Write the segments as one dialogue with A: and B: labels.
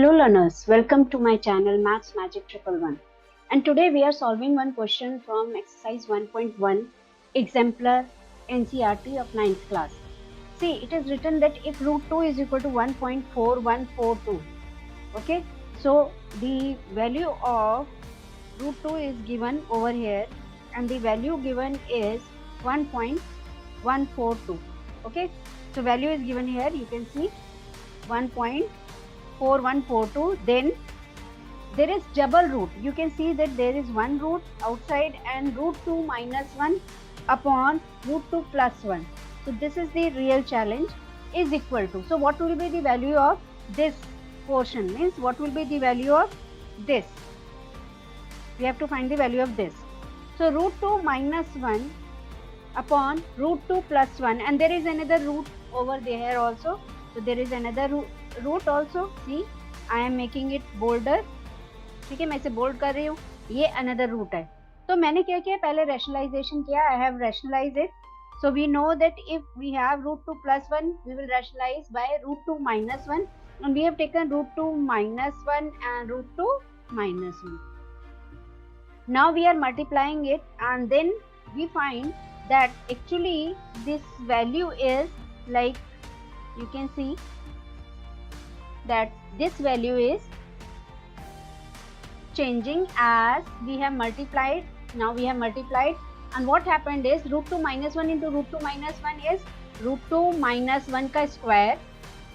A: Hello learners, welcome to my channel Maths Magic 111, and today we are solving one question from exercise 1.1 exemplar NCERT of 9th class. See, it is written that if root 2 is equal to 1.4142, okay, so the value of root 2 is given over here and the value given is 1.142, okay, so value is given here, you can see 1.4142. Then there is double root. You can see that there is one root outside and root 2 minus 1 upon root 2 plus 1. So this is the real challenge is equal to. So what will be the value of this portion? Means what will be the value of this? We have to find the value of this. So root 2 minus 1 upon root 2 plus 1, and there is another root over there also. So there is another root also. See, I am making it bolder. ठीक है, मैं इसे bold कर रही हूँ. ये another root है. तो मैंने क्या किया, पहले rationalization किया. I have rationalized it. So we know that if we have root 2 plus 1, we will rationalize by root 2 minus 1, and we have taken root 2 minus 1 and root 2 minus 1. Now we are multiplying it, and then we find that actually this value is like, you can see that this value is changing as we have multiplied. Now we have multiplied, and what happened is root 2 minus 1 into root 2 minus 1 is root 2 minus 1 का square,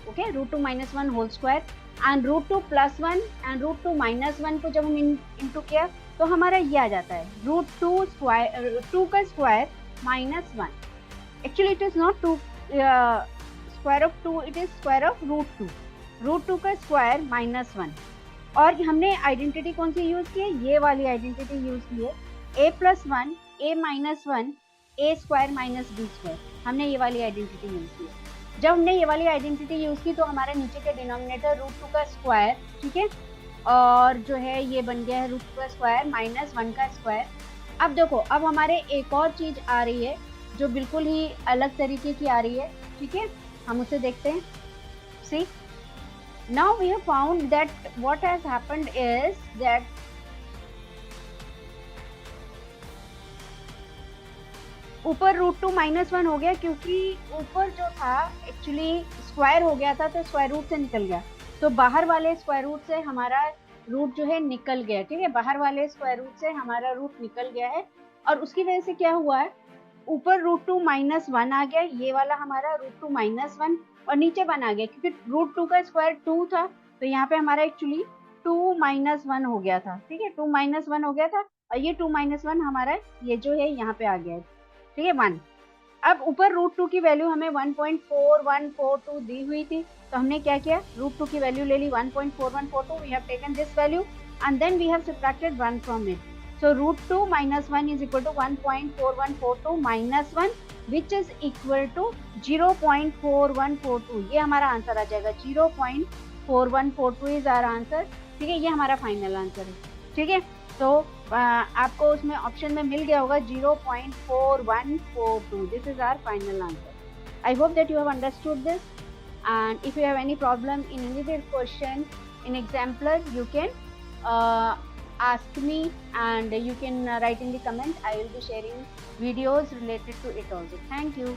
A: okay, root 2 minus 1 whole square, and root 2 plus 1 and root 2 minus 1 को जब हम into किया तो हमारा ये आ जाता है root 2 square, 2 का square minus 1. Actually it is not 2 square of 2, it is square of root 2. root 2 का square minus 1. और हमने आइडेंटिटी कौन सी यूज की है, ये वाली आइडेंटिटी यूज की है, a plus 1 a minus 1 a square minus b square. हमने ये वाली आइडेंटिटी यूज की है. जब हमने ये वाली आइडेंटिटी यूज की तो हमारा नीचे के डिनोमिनेटर रूट 2 का स्क्वायर, ठीक है, और जो है ये बन गया है रूट 2 का स्क्वायर माइनस 1 का स्क्वायर. अब देखो, अब हमारे एक और चीज आ रही है जो बिल्कुल ही अलग तरीके की आ रही है, ठीक है, हम उसे देखते हैं. सी, now we have found that what has happened is that ऊपर रूट 2 माइनस 1 हो गया, क्योंकि ऊपर जो था एक्चुअली स्क्वायर हो गया था तो स्क्वायर रूट से निकल गया, तो बाहर वाले स्क्वायर रूट से हमारा रूट जो है निकल गया, ठीक है, बाहर वाले स्क्वायर रूट से हमारा रूट निकल गया है. और उसकी वजह से क्या हुआ है, ऊपर रूट 2 माइनस 1 आ गया, ये वाला हमारा रूट 2 माइनस 1, और नीचे 1 आ गया, क्योंकि रूट 2 का स्क्वायर 2 था तो यहाँ पे हमारा एक्चुअली 2 माइनस 1 हो गया था, ठीक है, 2 माइनस 1 हो गया था, और ये 2 माइनस 1 हमारा ये जो है यहाँ पे आ गया है, ठीक है, 1. अब ऊपर रूट 2 की वैल्यू हमें 1.4142 दी हुई थी, तो हमने क्या किया, रूट 2 की वैल्यू ले ली 1.4142. We have taken this value and then we have subtracted 1 from इट. So root 2 minus 1 is equal to 1.4142 minus 1, which is equal to 0.4142. ये हमारा आंसर आ जाएगा, 0.4142 is our answer, ठीक है, ये हमारा फाइनल आंसर है, ठीक है. तो आपको उसमें ऑप्शन में मिल गया होगा 0.4142. This is our final answer. I hope that you have understood this, and if you have any problem in any question in exemplar, you can ask me and you can write in the comment. I will be sharing videos related to it also. Thank you.